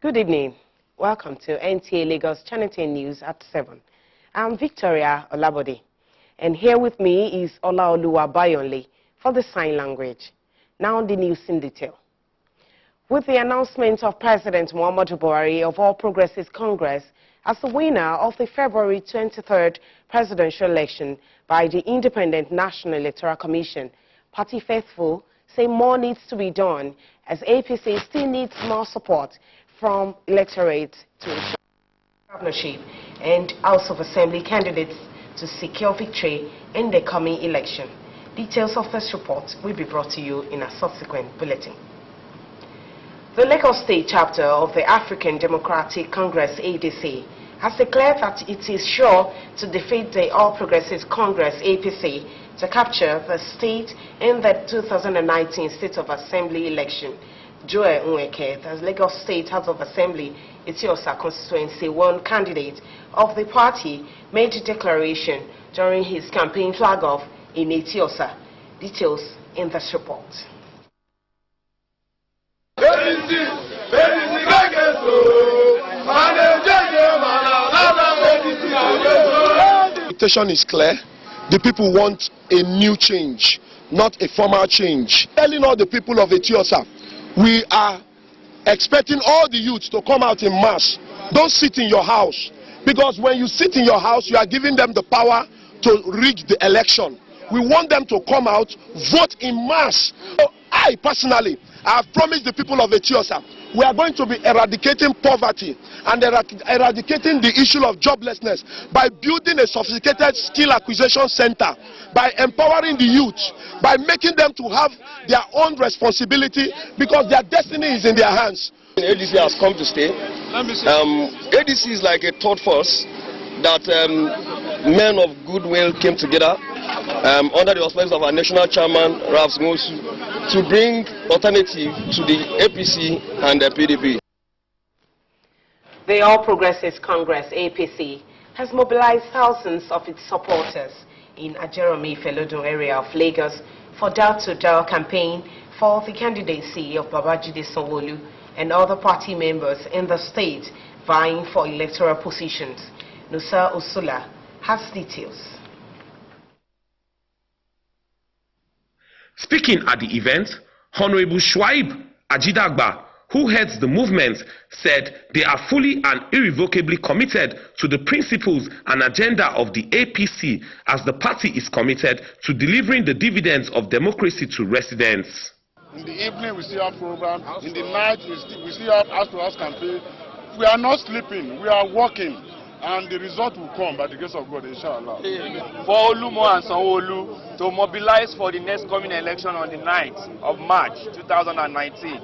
Good evening. Welcome to NTA Lagos Channel 10 News at 7. I'm Victoria Olabode, and here with me is Olaoluwa Bayonle for the sign language. Now the news in detail. With the announcement of President Muhammadu Buhari of All Progressives Congress as the winner of the February 23rd presidential election by the Independent National Electoral Commission, party faithful say more needs to be done as APC still needs more support from electorate to ensure partnership and House of Assembly candidates to secure victory in the coming election. Details of this report will be brought to you in a subsequent bulletin. The Lagos State chapter of the African Democratic Congress ADC has declared that it is sure to defeat the All Progressives Congress APC to capture the state in the 2019 State of Assembly election. Joe Nweke, the Lagos State House of Assembly, Etiosa constituency one candidate of the party, made a declaration during his campaign flag-off in Etiosa. Details in this report. The invitation is clear. The people want a new change, not a formal change. Telling all the people of Etiosa, we are expecting all the youths to come out in mass. Don't sit in your house, because when you sit in your house, you are giving them the power to rig the election. We want them to come out, vote in mass. So I personally, I have promised the people of Etiosa, we are going to be eradicating poverty and eradicating the issue of joblessness by building a sophisticated skill acquisition center, by empowering the youth, by making them to have their own responsibility, because their destiny is in their hands. ADC has come to stay. ADC is like a third force that men of goodwill came together under the auspices of our national chairman, Ralph Mosu, to bring alternative to the APC and the PDP. The All Progressives Congress APC has mobilized thousands of its supporters in Ajeromi Felodun area of Lagos for door-to-door campaign for the candidacy of Babajide Sanwo-Olu and other party members in the state vying for electoral positions. Nusa Usula has details. Speaking at the event, Honorable Shuaib Ajidagba, who heads the movement, said they are fully and irrevocably committed to the principles and agenda of the APC, as the party is committed to delivering the dividends of democracy to residents. In the evening we still have program, in the night we still have house-to-house campaign. We are not sleeping, we are working, and the result will come by the grace of God, inshallah. For Olumo and Sanwo-Olu to mobilize for the next coming election on the 9th of March 2019.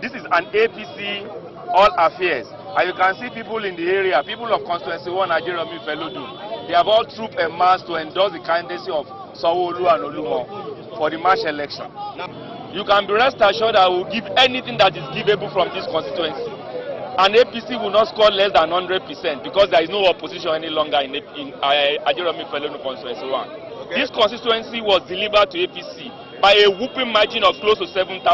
This is an APC all affairs. And you can see people in the area, people of Constituency 1, Ajeromi Felodun. They have all trooped en masse to endorse the candidacy of Sanwo-Olu and Olumo for the March election. You can be rest assured that we will give anything that is givable from this constituency. And APC will not score less than 100% because there is no opposition any longer in Ajeromi Felodun Constituency 1. Okay. This constituency was delivered to APC by a whooping margin of close to 7,000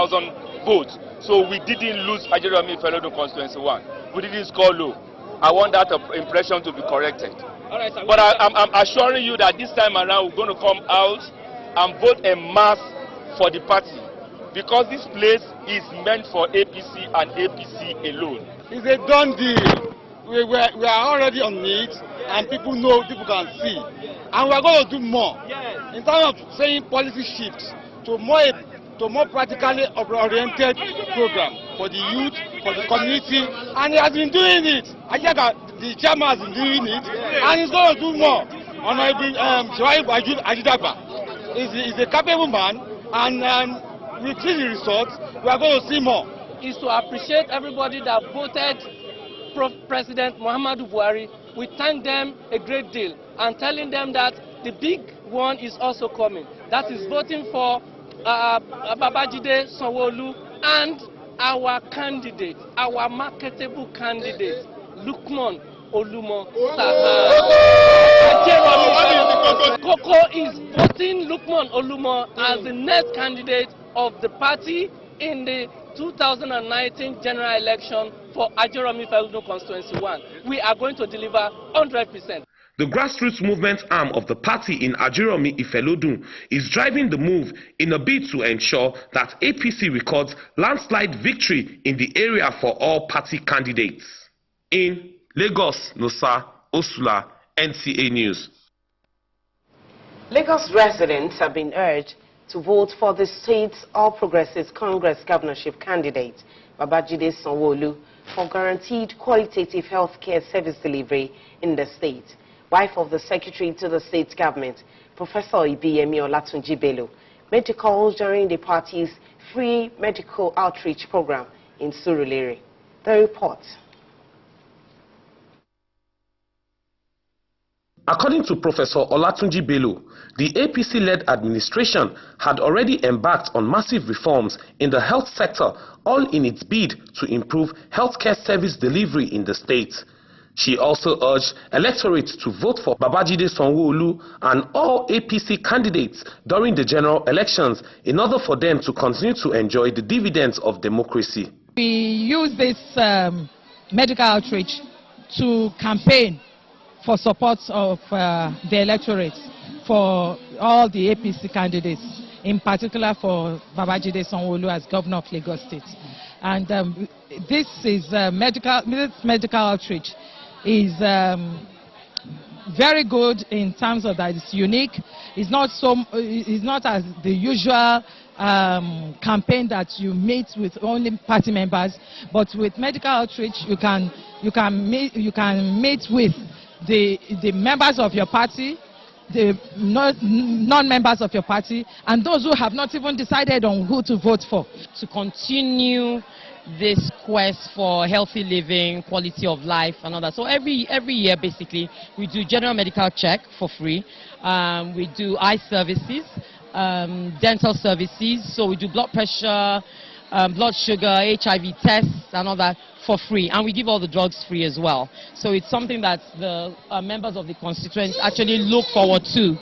votes. So we didn't lose Ajeromi Felodun Constituency 1. We didn't score low. I want that impression to be corrected. All right, but I'm assuring you that this time around we're going to come out and vote en masse for the party, because this place is meant for APC and APC alone. It's a done deal. We are already on it, and people know, people can see. And we are going to do more. Yes. In terms of saying policy shifts to more practically oriented program for the youth, for the community, and he has been doing it. I think the chairman has been doing it, and he's going to do more. Honorable Shuaib Ajidagba is a capable man, and we see the results. We are going to see more. Is to appreciate everybody that voted President Muhammadu Buhari. We thank them a great deal and telling them that the big one is also coming. That is voting for Babajide Sanwo-Olu and our candidate, our marketable candidate, Lukman Olumo Koko is voting Lukman Olumo as the next candidate of the party in the 2019 general election for Ajeromi Ifelodun Constituency 1. We are going to deliver 100%. The grassroots movement arm of the party in Ajeromi Ifelodun is driving the move in a bid to ensure that APC records landslide victory in the area for all party candidates. In Lagos, Nosa Osula, NTA News. Lagos residents have been urged to vote for the state's All Progressives Congress governorship candidate, Babajide Sanwo-Olu, for guaranteed qualitative healthcare service delivery in the state. Wife of the Secretary to the state government, Professor Ibiyemi Olatunji Bello, made the calls during the party's free medical outreach program in Surulere. The report. According to Professor Olatunji Bello, the APC-led administration had already embarked on massive reforms in the health sector, all in its bid to improve healthcare service delivery in the state. She also urged electorates to vote for Babajide Sanwo-Olu and all APC candidates during the general elections in order for them to continue to enjoy the dividends of democracy. We use this medical outreach to campaign for support of the electorate for all the APC candidates, in particular for Babajide Sanwo-Olu as governor of Lagos State. And this medical outreach is very good in terms of that it's unique. It's not as the usual campaign that you meet with only party members, but with medical outreach you can meet with the members of your party, the non-members of your party, and those who have not even decided on who to vote for. To continue this quest for healthy living, quality of life, and all that. So every year, basically, we do general medical check for free. We do eye services, dental services. So we do blood pressure, blood sugar, HIV tests, and all that for free. And we give all the drugs free as well. So it's something that the members of the constituents actually look forward to.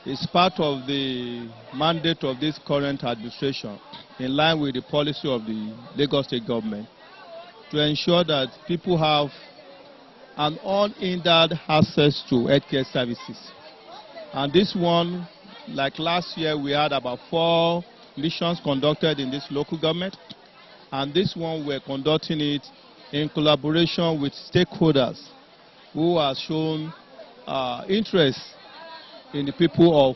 It's part of the mandate of this current administration, in line with the policy of the Lagos State government, to ensure that people have an unhindered access to healthcare services. And this one, like last year, we had about 4 missions conducted in this local government, and this one we're conducting it in collaboration with stakeholders who have shown interest in the people of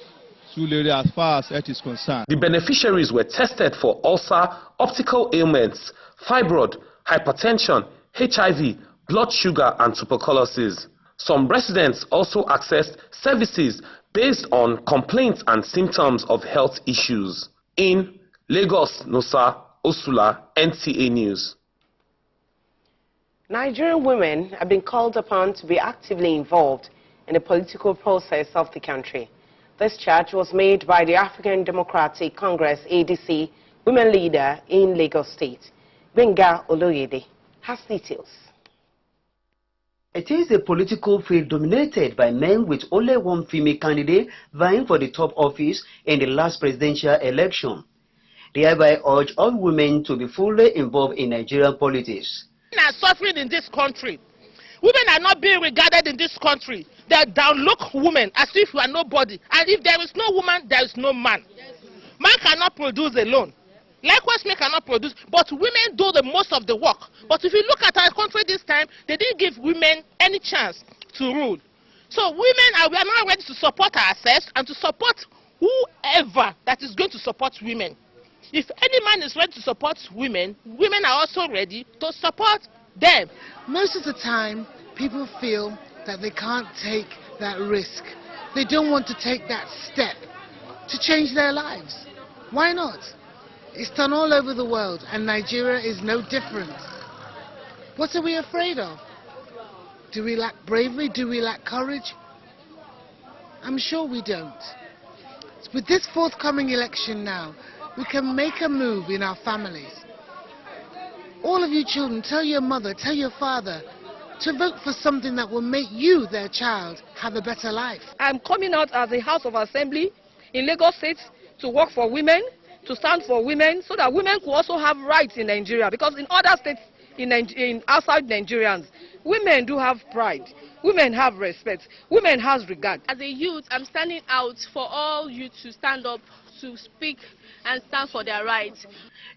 Surulere as far as health is concerned. The beneficiaries were tested for ulcer, optical ailments, fibroid, hypertension, HIV, blood sugar, and tuberculosis. Some residents also accessed services based on complaints and symptoms of health issues. In Lagos, Nosa Osula, NTA News. Nigerian women have been called upon to be actively involved in the political process of the country. This charge was made by the African Democratic Congress ADC women leader in Lagos State. Benga Oloyede has details. It is a political field dominated by men, with only one female candidate vying for the top office in the last presidential election. They hereby urge all women to be fully involved in Nigerian politics. Women are suffering in this country. Women are not being regarded in this country. They downlook women as if you are nobody. And if there is no woman, there is no man. Man cannot produce alone. Likewise, men cannot produce, but women do the most of the work. But if you look at our country this time, they didn't give women any chance to rule. So we are now ready to support ourselves and to support whoever that is going to support women. If any man is ready to support women, women are also ready to support them. Most of the time, people feel that they can't take that risk. They don't want to take that step to change their lives. Why not? It's done all over the world, and Nigeria is no different. What are we afraid of? Do we lack bravery? Do we lack courage? I'm sure we don't. With this forthcoming election now, we can make a move in our families. All of you children, tell your mother, tell your father to vote for something that will make you, their child, have a better life. I'm coming out as a House of Assembly in Lagos State to work for women, to stand for women, so that women could also have rights in Nigeria. Because in other states, in outside Nigerians, women do have pride. Women have respect. Women has regard. As a youth, I'm standing out for all youth to stand up, to speak and stand for their rights.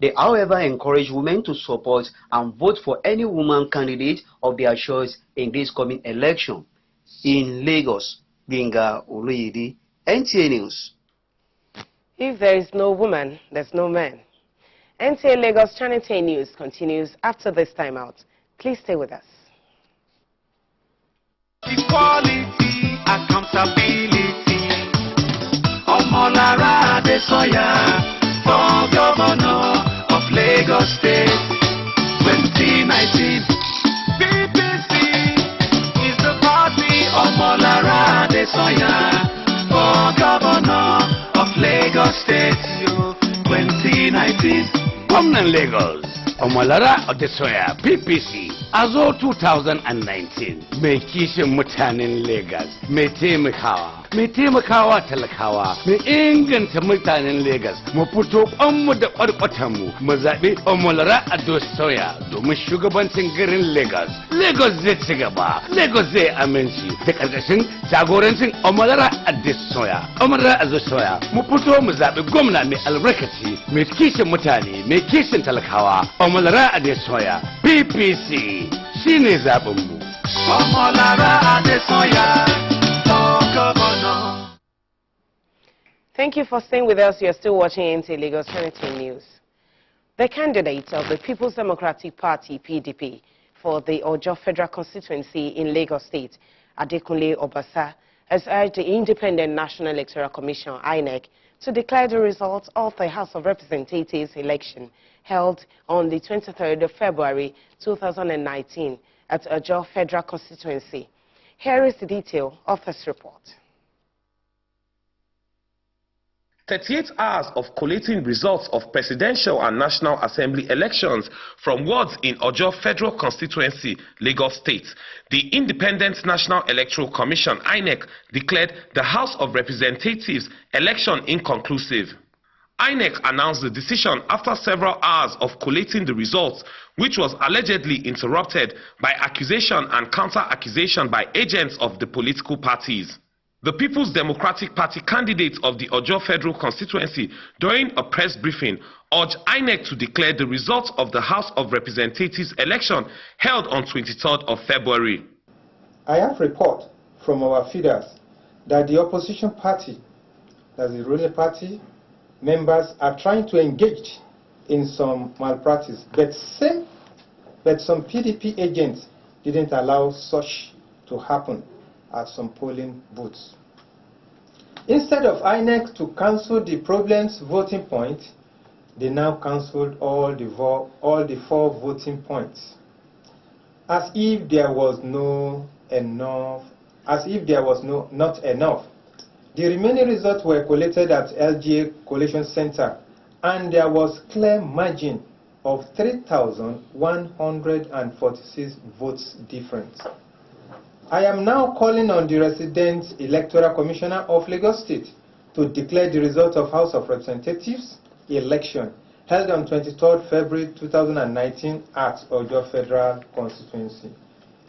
They, however, encourage women to support and vote for any woman candidate of their choice in this coming election. In Lagos, Gbenga Oluyede, NTA News. If there is no woman, there's no man. NTA Lagos Channel 10 News continues after this time out. Please stay with us. Equality, accountability. Omolara Adesoya, for Governor of Lagos State, 2019. PPC is the party. Omolara Adesoya, for Governor of Lagos State, 2019. Gwamnan Lagos, Omolara Adesoya, PPC, Azo 2019. Mai kishin mutanen Lagos, mai taimakawa talakawa, mai inganta mutanen Lagos, mu fito kwanmu da kwarkwatanmu, mu zaɓi Omolara Adesoya domin shugabancin garin Lagos. Lagos zai ci gaba, Lagos zai aminci da ƙarƙashin jagorancin Omolara Adesoya. Omolara Adesoya, mu fito mu zaɓi gwamna mai albarkaci, mai kishin mutane, mai kishin talakawa. Omolara Adesoya, PPC, shine zaɓinmu. Omolara Adesoya, for Governor. Thank you for staying with us. You're still watching NTA Lagos Channel 10 News. The candidate of the People's Democratic Party, PDP, for the Ojo Federal Constituency in Lagos State, Adekunle Obasa, has urged the Independent National Electoral Commission, INEC, to declare the results of the House of Representatives election held on the 23rd of February 2019 at Ojo Federal Constituency. Here is the detail of this report. 38 hours of collating results of presidential and national assembly elections from wards in Ojo Federal Constituency, Lagos State. The Independent National Electoral Commission, INEC, declared the House of Representatives election inconclusive. INEC announced the decision after several hours of collating the results, which was allegedly interrupted by accusation and counter-accusation by agents of the political parties. The People's Democratic Party candidate of the Ojo Federal Constituency, during a press briefing, urged INEC to declare the results of the House of Representatives election held on 23rd of February. I have report from our feeders that the opposition party, that's the ruling party, members are trying to engage in some malpractice, but some PDP agents didn't allow such to happen at some polling booths. Instead of INEC to cancel the problem's voting point, they now cancelled all the 4 voting points, as if there was not enough. The remaining results were collated at LGA Collation Center, and there was clear margin of 3,146 votes difference. I am now calling on the resident Electoral Commissioner of Lagos State to declare the result of House of Representatives election held on 23rd February 2019 at Ojo Federal Constituency.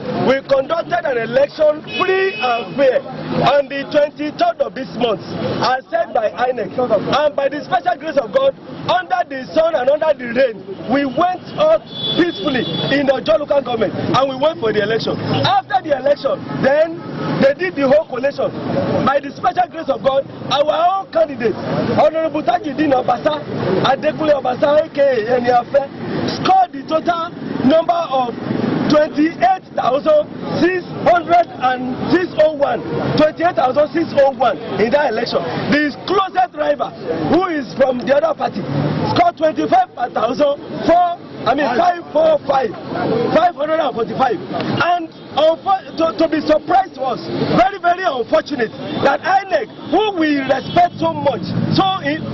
We conducted an election free and fair on the 23rd of this month, as said by INEC, and by the special grace of God, under the sun and under the rain, we went out peacefully in the Ojo local government, and we went for the election. After the election, then they did the whole collation. By the special grace of God, our own candidate, Honorable Tajudeen Obasa, Adekunle Obasa, aka Eniafe, scored the total number of 28,601 in that election. The closest rival, who is from the other party, scored 25,400 I mean 545, 545, and to be surprised was very, very unfortunate that INEC, who we respect so much,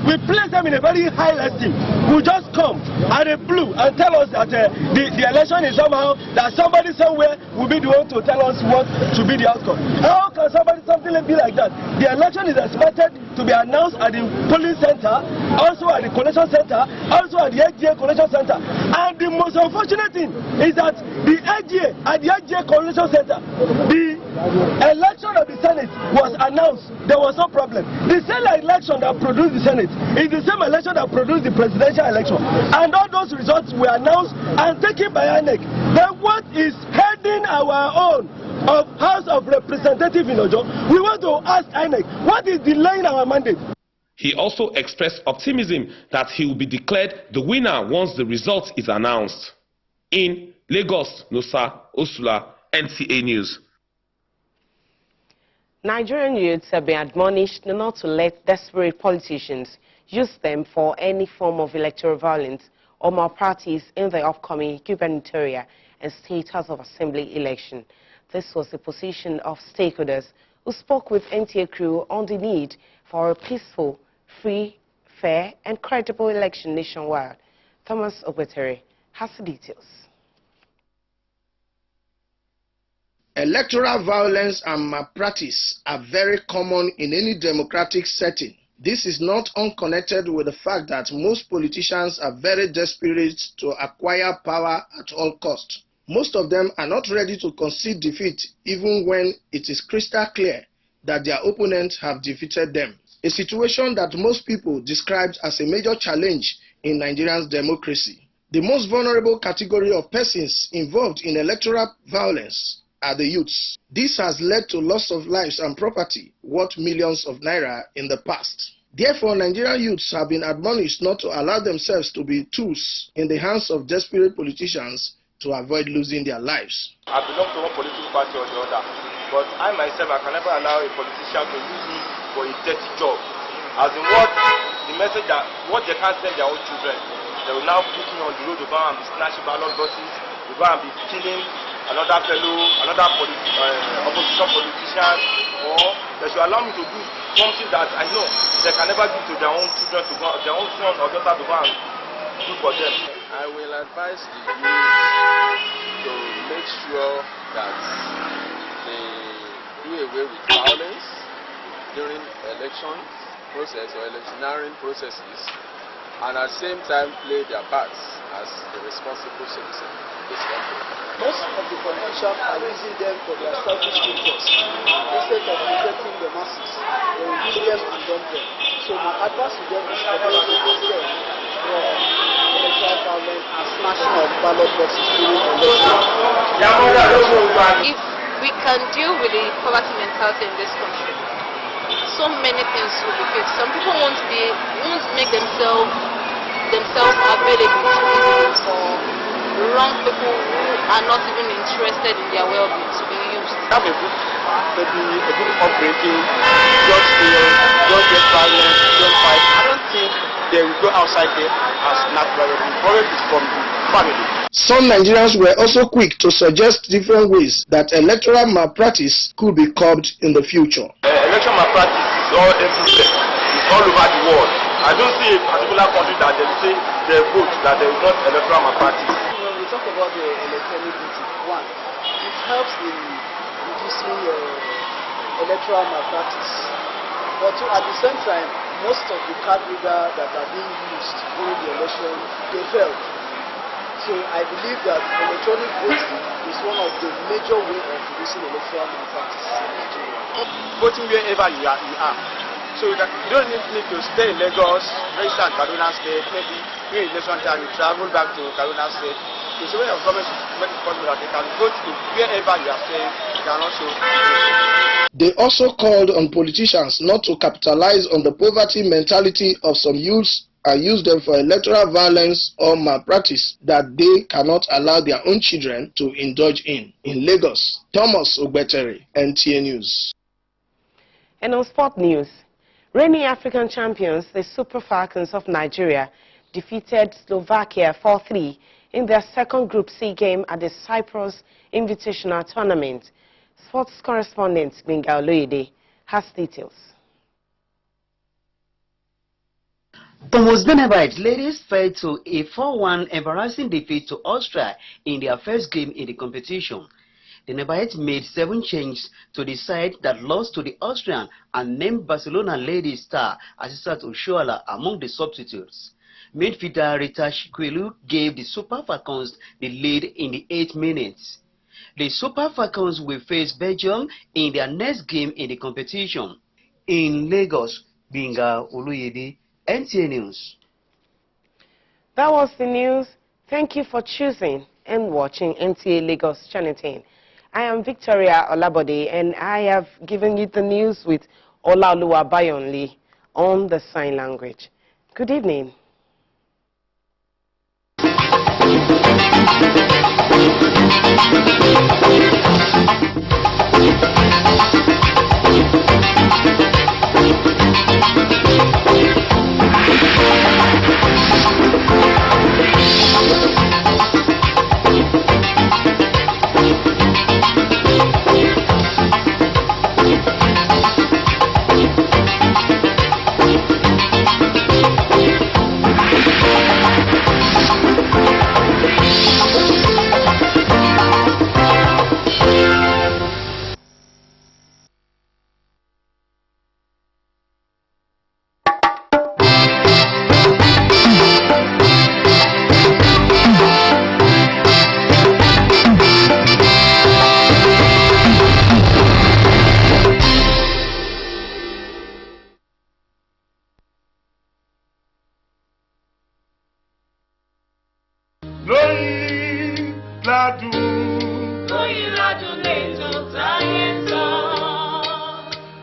we place them in a very high esteem, will just come out of blue and tell us that the election is somehow, that somebody somewhere will be the one to tell us what should be the outcome. How can something be like that? The election is expected to be announced at the polling center, also at the collection center, also at the HGA collection center. And the most unfortunate thing is that the HGA, at the HGA collection center, the election of the Senate was announced. There was no problem. The same election that produced the Senate is the same election that produced the presidential election. And all those results were announced and taken by INEC. Then what is heading our own of House of Representatives in Ojo? We want to ask INEC, what is delaying our mandate? He also expressed optimism that he will be declared the winner once the result is announced. In Lagos, Nosa Osula, NTA News. Nigerian youths have been admonished not to let desperate politicians use them for any form of electoral violence or malpractice in the upcoming gubernatorial and State House of Assembly election. This was the position of stakeholders who spoke with NTA crew on the need for a peaceful, free, fair and credible election nationwide. Thomas Ogbetere has the details. Electoral violence and malpractice are very common in any democratic setting. This is not unconnected with the fact that most politicians are very desperate to acquire power at all costs. Most of them are not ready to concede defeat even when it is crystal clear that their opponents have defeated them. A situation that most people describe as a major challenge in Nigerian democracy. The most vulnerable category of persons involved in electoral violence are the youths. This has led to loss of lives and property worth millions of naira in the past. Therefore, Nigerian youths have been admonished not to allow themselves to be tools in the hands of desperate politicians to avoid losing their lives. I belong to one political party or the other, but I myself, I can never allow a politician to use me for a dirty job. As in what, the message that what they can't send their own children, they will now put me on the road to go and be snatching ballot boxes, to go and be killing another fellow, opposition politician, or they should allow me to do something that I know they can never give to their own children, to go, their own son or daughter to go and do for them. I will advise the youth to make sure that they do away with violence during election process or electioneering processes, and at the same time play their parts as a responsible citizen of this country. Most of the politicians are using them for their selfish interests. Instead of protecting the masses, they will use them and dump them. So my advice to them is for them to instead from electoral violence and smashing of ballot boxes during elections. If we can deal with the poverty mentality in this country, so many things will be fixed. Some people won't make themselves available for wrong people who are not even interested in their well-being to be used. Have a good, maybe a good upbringing, just steal, just get violence, don't fight. I don't think they will go outside there as naturally. The problem is from the family. Some Nigerians were also quick to suggest different ways that electoral malpractice could be curbed in the future. Election malpractice is all everywhere. It's all over the world. I don't see a particular country that they say they vote that there is not electoral malpractice. When we talk about the electronic voting, one, it helps in reducing electoral malpractice. But two, at the same time, most of the card readers that are being used during the election, they failed. So I believe that electronic voting is one of the major ways of reducing electoral malpractice in Nigeria. Voting wherever you are. So you don't need to stay in Lagos, register in Kaduna State, maybe during election time you travel back to Kaduna State. It's a way of government to make it possible that they can go to wherever you are staying, you can also. They also called on politicians not to capitalize on the poverty mentality of some youths and use them for electoral violence or malpractice that they cannot allow their own children to indulge in. In Lagos, Thomas Ogbetere, NTA News. And on sport news, reigning African champions, the Super Falcons of Nigeria, defeated Slovakia 4-3 in their second Group C game at the Cyprus Invitational Tournament. Sports correspondent Binga Oloyede has details. Thomas Benevite ladies fell to a 4-1 embarrassing defeat to Austria in their first game in the competition. The Nevites made 7 changes to the side that lost to the Austrian and named Barcelona ladies star Asisat Oshoala among the substitutes. Midfielder Rita Shikwelu gave the Super Falcons the lead in the 8th minute. The Super Falcons will face Belgium in their next game in the competition. In Lagos, Binga Oloyede, NTA News. That was the news. Thank you for choosing and watching NTA Lagos Channel 10. I am Victoria Olabode, and I have given you the news with Olaoluwa Bayonle on the sign language. Good evening.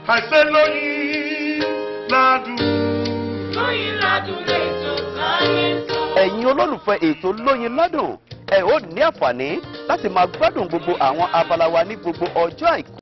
I said, Lóyin ládùn lẹ́tọ̀ sáyẹ́ńsọ. Ẹ̀yin olólùfẹ́ ètò Lóyin ládùn, ẹ ó ní àǹfààní láti máa gbádùn gbogbo àwọn abala wa ní gbogbo ọjọ́ Àìkú.